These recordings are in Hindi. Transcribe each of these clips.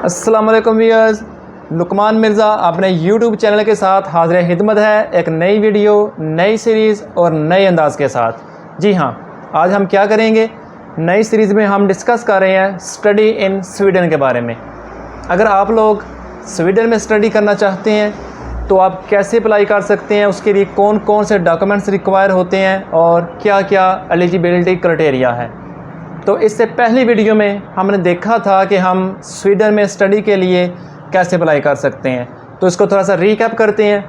अस्सलाम वालेकुम व्यूअर्स, लुकमान मिर्ज़ा अपने यूट्यूब चैनल के साथ हाज़िर खिदमत है एक नई वीडियो, नई सीरीज़ और नए अंदाज़ के साथ। जी हाँ, आज हम क्या करेंगे, नई सीरीज़ में हम डिस्कस कर रहे हैं स्टडी इन स्वीडन के बारे में। अगर आप लोग स्वीडन में स्टडी करना चाहते हैं तो आप कैसे अप्लाई कर सकते हैं, उसके लिए कौन कौन से डॉक्यूमेंट्स रिक्वायर होते हैं और क्या क्या एलिजिबिलिटी क्राइटेरिया है। तो इससे पहली वीडियो में हमने देखा था कि हम स्वीडन में स्टडी के लिए कैसे अप्लाई कर सकते हैं, तो इसको थोड़ा सा रिकैप करते हैं।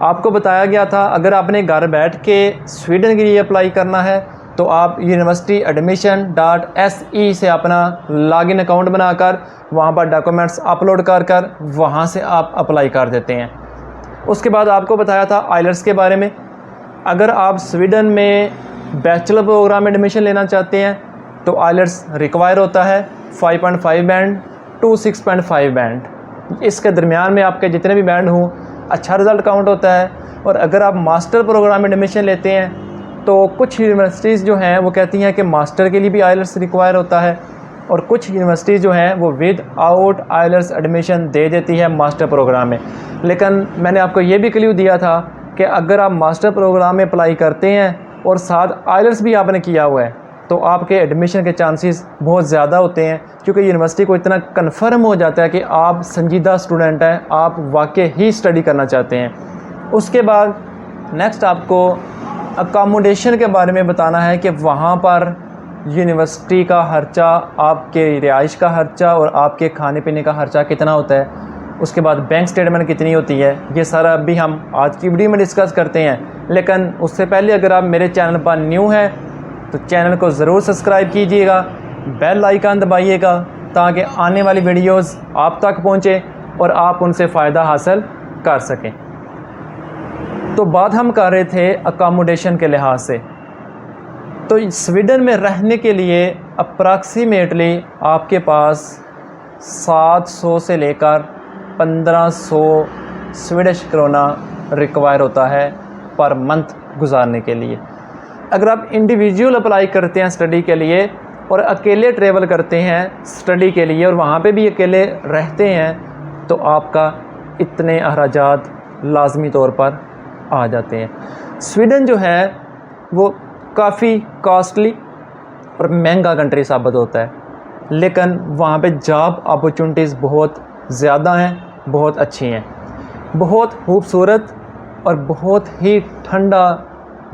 आपको बताया गया था अगर आपने घर बैठ के स्वीडन के लिए अप्लाई करना है तो आप universityadmission.se से अपना लॉगिन अकाउंट बनाकर वहाँ पर डॉक्यूमेंट्स अपलोड कर वहाँ से आप अप्लाई कर देते हैं। उसके बाद आपको बताया था आइलेट्स के बारे में। अगर आप स्वीडन में बैचलर प्रोग्राम में एडमिशन लेना चाहते हैं तो आइलेट्स रिक्वायर होता है 5.5 बैंड टू 6.5 बैंड। इसके दरमियान में आपके जितने भी बैंड हों अच्छा रिज़ल्ट काउंट होता है। और अगर आप मास्टर प्रोग्राम में एडमिशन लेते हैं तो कुछ यूनिवर्सिटीज़ जो हैं वो कहती हैं कि मास्टर के लिए भी आइलेट्स रिक्वायर होता है, और कुछ यूनिवर्सिटीज़ जो हैं वो विद आउट आइलेट्स एडमिशन दे देती है मास्टर प्रोग्राम में। लेकिन मैंने आपको ये भी क्लू दिया था कि अगर आप मास्टर प्रोग्राम में अप्लाई करते हैं और साथ आइलेट्स भी आपने किया हुआ है तो आपके एडमिशन के चांसेस बहुत ज़्यादा होते हैं, क्योंकि यूनिवर्सिटी को इतना कन्फर्म हो जाता है कि आप संजीदा स्टूडेंट हैं, आप वाकई ही स्टडी करना चाहते हैं। उसके बाद नेक्स्ट आपको अकामोडेशन के बारे में बताना है कि वहाँ पर यूनिवर्सिटी का खर्चा, आपके रिहाइश का खर्चा और आपके खाने पीने का खर्चा कितना होता है। उसके बाद बैंक स्टेटमेंट कितनी होती है, ये सारा अभी हम आज की वीडियो में डिस्कस करते हैं। लेकिन उससे पहले अगर आप मेरे चैनल पर न्यू हैं तो चैनल को ज़रूर सब्सक्राइब कीजिएगा, बेल आइकन दबाइएगा ताकि आने वाली वीडियोस आप तक पहुंचे और आप उनसे फ़ायदा हासिल कर सकें। तो बात हम कर रहे थे अकामोडेशन के लिहाज से। तो स्वीडन में रहने के लिए अप्रॉक्सीमेटली आपके पास 700 से लेकर 1500 स्वीडिश क्रोना रिक्वायर होता है पर मंथ गुजारने के लिए। अगर आप इंडिविजुअल अप्लाई करते हैं स्टडी के लिए और अकेले ट्रैवल करते हैं स्टडी के लिए और वहाँ पे भी अकेले रहते हैं तो आपका इतने अखराजात लाजमी तौर पर आ जाते हैं। स्वीडन जो है वो काफ़ी कॉस्टली और महंगा कंट्री साबित होता है, लेकिन वहाँ पे जॉब अपॉर्चुनिटीज़ बहुत ज़्यादा हैं, बहुत अच्छी हैं। बहुत खूबसूरत और बहुत ही ठंडा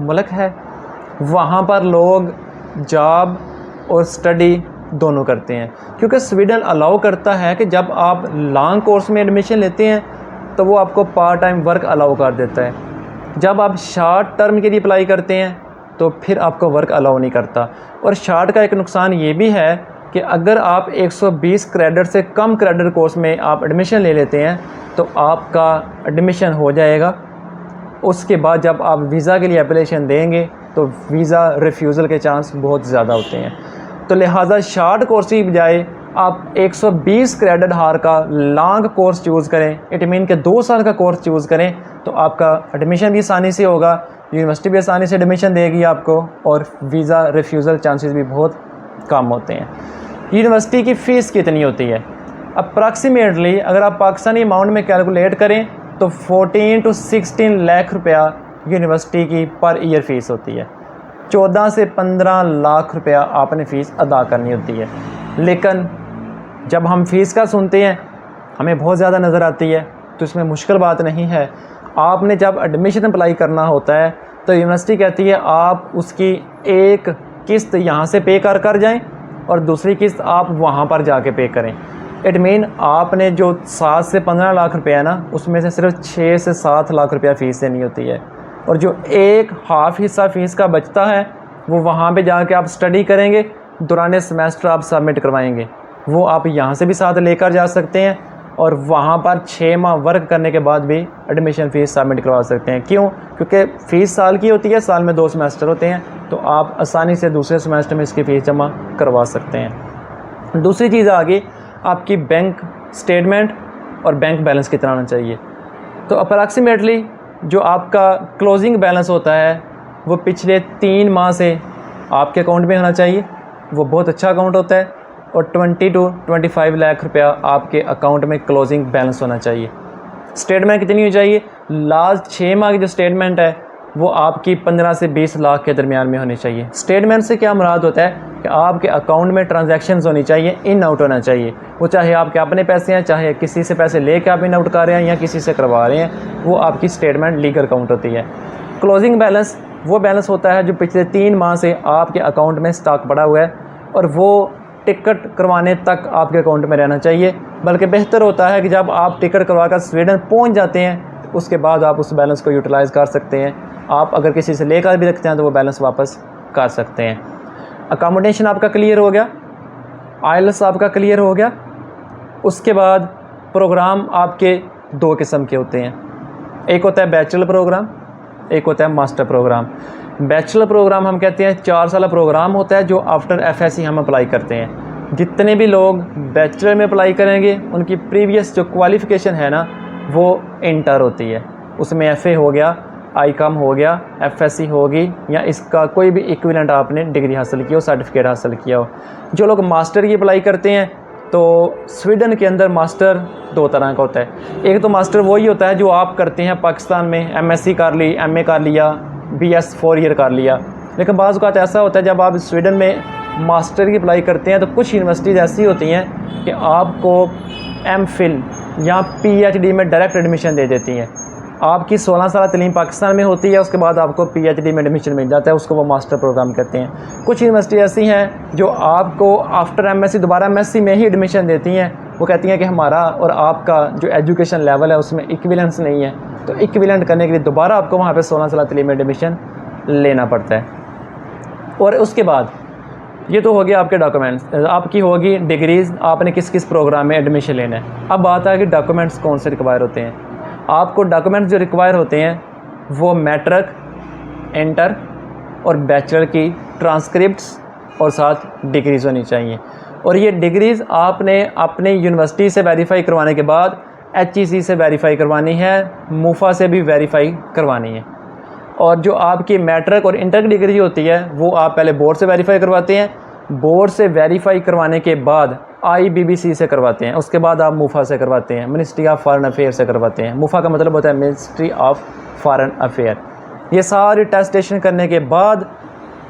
मुल्क है। वहाँ पर लोग जॉब और स्टडी दोनों करते हैं, क्योंकि स्वीडन अलाउ करता है कि जब आप लॉन्ग कोर्स में एडमिशन लेते हैं तो वो आपको पार्ट टाइम वर्क अलाउ कर देता है। जब आप शॉर्ट टर्म के लिए अप्लाई करते हैं तो फिर आपको वर्क अलाउ नहीं करता। और शॉर्ट का एक नुकसान ये भी है कि अगर आप 120 क्रेडिट से कम क्रेडिट कोर्स में आप एडमिशन ले लेते हैं तो आपका एडमिशन हो जाएगा। उसके बाद जब आप वीज़ा के लिए एप्लीकेशन देंगे तो वीज़ा रिफ्यूज़ल के चांस बहुत ज़्यादा होते हैं। तो लिहाजा शॉर्ट कोर्स की बजाय आप 120 क्रेडिट हार का लॉन्ग कोर्स चूज़ करें, इट मीन के 2 साल का कोर्स चूज़ करें, तो आपका एडमिशन भी आसानी से होगा, यूनिवर्सिटी भी आसानी से एडमिशन देगी आपको और वीज़ा रिफ्यूज़ल चांसेस भी बहुत कम होते हैं। यूनिवर्सिटी की फ़ीस कितनी होती है? अप्रॉक्सीमेटली अगर आप पाकिस्तानी अमाउंट में कैलकुलेट करें तो 14 to 16 लाख रुपया यूनिवर्सिटी की पर ईयर फ़ीस होती है। 14 से 15 लाख रुपया आपने फ़ीस अदा करनी होती है। लेकिन जब हम फ़ीस का सुनते हैं हमें बहुत ज़्यादा नज़र आती है, तो इसमें मुश्किल बात नहीं है। आपने जब एडमिशन अप्लाई करना होता है तो यूनिवर्सिटी कहती है आप उसकी एक किस्त यहाँ से पे कर जाएं और दूसरी किस्त आप वहाँ पर जाके पे करें। इट मीन आपने जो 7 से 15 लाख रुपया है ना, उसमें से सिर्फ 6 से 7 लाख रुपया फ़ीस देनी होती है, और जो एक हाफ़ हिस्सा फ़ीस का बचता है वो वहाँ पे जाके आप स्टडी करेंगे, दौरान सेमेस्टर आप सबमिट करवाएंगे, वो आप यहाँ से भी साथ लेकर जा सकते हैं और वहाँ पर 6 माह वर्क करने के बाद भी एडमिशन फ़ीस सबमिट करवा सकते हैं। क्यों? क्योंकि फ़ीस साल की होती है, साल में 2 सेमेस्टर होते हैं, तो आप आसानी से दूसरे सेमेस्टर में इसकी फ़ीस जमा करवा सकते हैं। दूसरी चीज़ आ गई आपकी बैंक स्टेटमेंट और बैंक बैलेंस कितना होना चाहिए। तो अप्रॉक्सीमेटली जो आपका क्लोजिंग बैलेंस होता है वो पिछले 3 माह से आपके अकाउंट में होना चाहिए। वो बहुत अच्छा अकाउंट होता है। और 20 to 25 लाख रुपया आपके अकाउंट में क्लोजिंग बैलेंस होना चाहिए। स्टेटमेंट कितनी हो चाहिए? लास्ट 6 माह की जो स्टेटमेंट है वो आपकी 15 से 20 लाख के दरमियान में होनी चाहिए। स्टेटमेंट से क्या मुराद होता है कि आपके अकाउंट में ट्रांजैक्शंस होनी चाहिए, इन आउट होना चाहिए। वो चाहे आपके अपने पैसे हैं, चाहे किसी से पैसे लेके आप इन आउट कर रहे हैं या किसी से करवा रहे हैं, वो आपकी स्टेटमेंट लीगल काउंट होती है। क्लोजिंग बैलेंस वो बैलेंस होता है जो पिछले 3 माह से आपके अकाउंट में स्टॉक पड़ा हुआ है और वो टिकट करवाने तक आपके अकाउंट में रहना चाहिए। बल्कि बेहतर होता है कि जब आप टिकट करवा कर स्वीडन पहुँच जाते हैं तो उसके बाद आप उस बैलेंस को यूटिलाइज़ कर सकते हैं। आप अगर किसी से लेकर भी रखते हैं तो वो बैलेंस वापस कर सकते हैं। अकोमोडेशन आपका क्लियर हो गया, आइल्स आपका क्लियर हो गया। उसके बाद प्रोग्राम आपके 2 किस्म के होते हैं, एक होता है बैचलर प्रोग्राम, एक होता है मास्टर प्रोग्राम। बैचलर प्रोग्राम हम कहते हैं 4 साल प्रोग्राम होता है जो आफ्टर एफएससी हम अप्लाई करते हैं। जितने भी लोग बैचलर में अप्लाई करेंगे उनकी प्रीवियस जो क्वालिफ़िकेशन है ना वो इंटर होती है। उसमें एफए हो गया, आईकॉम हो गया, एफएससी होगी या इसका कोई भी इक्विवेलेंट आपने डिग्री हासिल की हो, सर्टिफिकेट हासिल किया हो। जो लोग मास्टर की अप्लाई करते हैं तो स्वीडन के अंदर मास्टर 2 तरह का होता है। एक तो मास्टर वही होता है जो आप करते हैं पाकिस्तान में, एमएससी कर ली, एमए कर लिया, बीएस 4 ईयर कर लिया। लेकिन बाज़ औक़ात ऐसा होता है जब आप स्वीडन में मास्टर की अप्लाई करते हैं तो कुछ यूनिवर्सिटीज़ ऐसी होती हैं कि आपको एमफिल या पीएचडी में डायरेक्ट एडमिशन दे देती हैं। आपकी 16 साल तलीम पाकिस्तान में होती है, उसके बाद आपको पीएचडी में एडमिशन मिल जाता है, उसको वो मास्टर प्रोग्राम कहते हैं। कुछ यूनिवर्सिटी ऐसी हैं जो आपको आफ्टर एमएससी दोबारा एमएससी में ही एडमिशन देती हैं। वो कहती हैं कि हमारा और आपका जो एजुकेशन लेवल है उसमें इक्विवेलेंस नहीं है, तो इक्विवेलेंट करने के लिए दोबारा आपको वहाँ पर 16 साल तलीम में एडमिशन लेना पड़ता है। और उसके बाद ये तो हो गया आपके डॉक्यूमेंट्स, आपकी होगी डिग्रीज़, आपने किस किस प्रोग्राम में एडमिशन लेना है। अब बात है कि डॉक्यूमेंट्स कौन से रिक्वायर होते हैं। आपको डॉक्यूमेंट्स जो रिक्वायर होते हैं वो मैट्रिक, इंटर और बैचलर की ट्रांसक्रिप्ट्स और साथ डिग्रीज़ होनी चाहिए। और ये डिग्रीज़ आपने अपने यूनिवर्सिटी से वेरीफाई करवाने के बाद HEC से वेरीफाई करवानी है, मुफा से भी वेरीफाई करवानी है। और जो आपकी मैट्रिक और इंटर की डिग्री होती है वो आप पहले बोर्ड से वेरीफाई करवाते हैं, बोर्ड से वेरीफाई करवाने के बाद IBBC से करवाते हैं, उसके बाद आप मुफा से करवाते हैं, मिनिस्ट्री ऑफ फॉरेन अफेयर से करवाते हैं। मुफा का मतलब होता है मिनिस्ट्री ऑफ फॉरेन अफेयर। ये सारी टेस्टेशन करने के बाद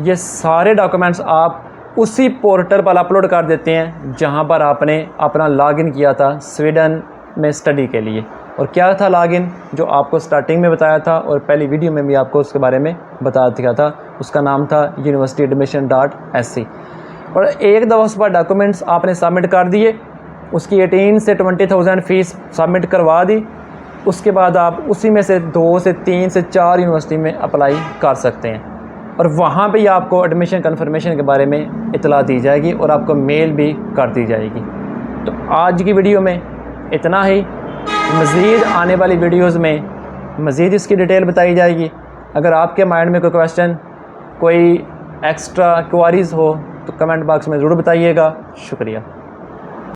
ये सारे डॉक्यूमेंट्स आप उसी पोर्टल पर अपलोड कर देते हैं जहां पर आपने अपना लॉगिन किया था स्वीडन में स्टडी के लिए। और क्या था लॉगिन, जो आपको स्टार्टिंग में बताया था और पहली वीडियो में भी आपको उसके बारे में बता दिया था, उसका नाम था universityadmission.sc। और एक दफ़ा उस पर डॉक्यूमेंट्स आपने सबमिट कर दिए, उसकी 18 से 20,000 फ़ीस सबमिट करवा दी, उसके बाद आप उसी में से 2 से 3 से 4 यूनिवर्सिटी में अप्लाई कर सकते हैं और वहाँ पे आपको एडमिशन कन्फर्मेशन के बारे में इतला दी जाएगी और आपको मेल भी कर दी जाएगी। तो आज की वीडियो में इतना ही। मज़ीद आने वाली वीडियोज़ में मज़ीद इसकी डिटेल बताई जाएगी। अगर आपके माइंड में कोई क्वेश्चन, कोई एक्स्ट्रा क्वारीज़ हो तो कमेंट बॉक्स में ज़रूर बताइएगा। शुक्रिया।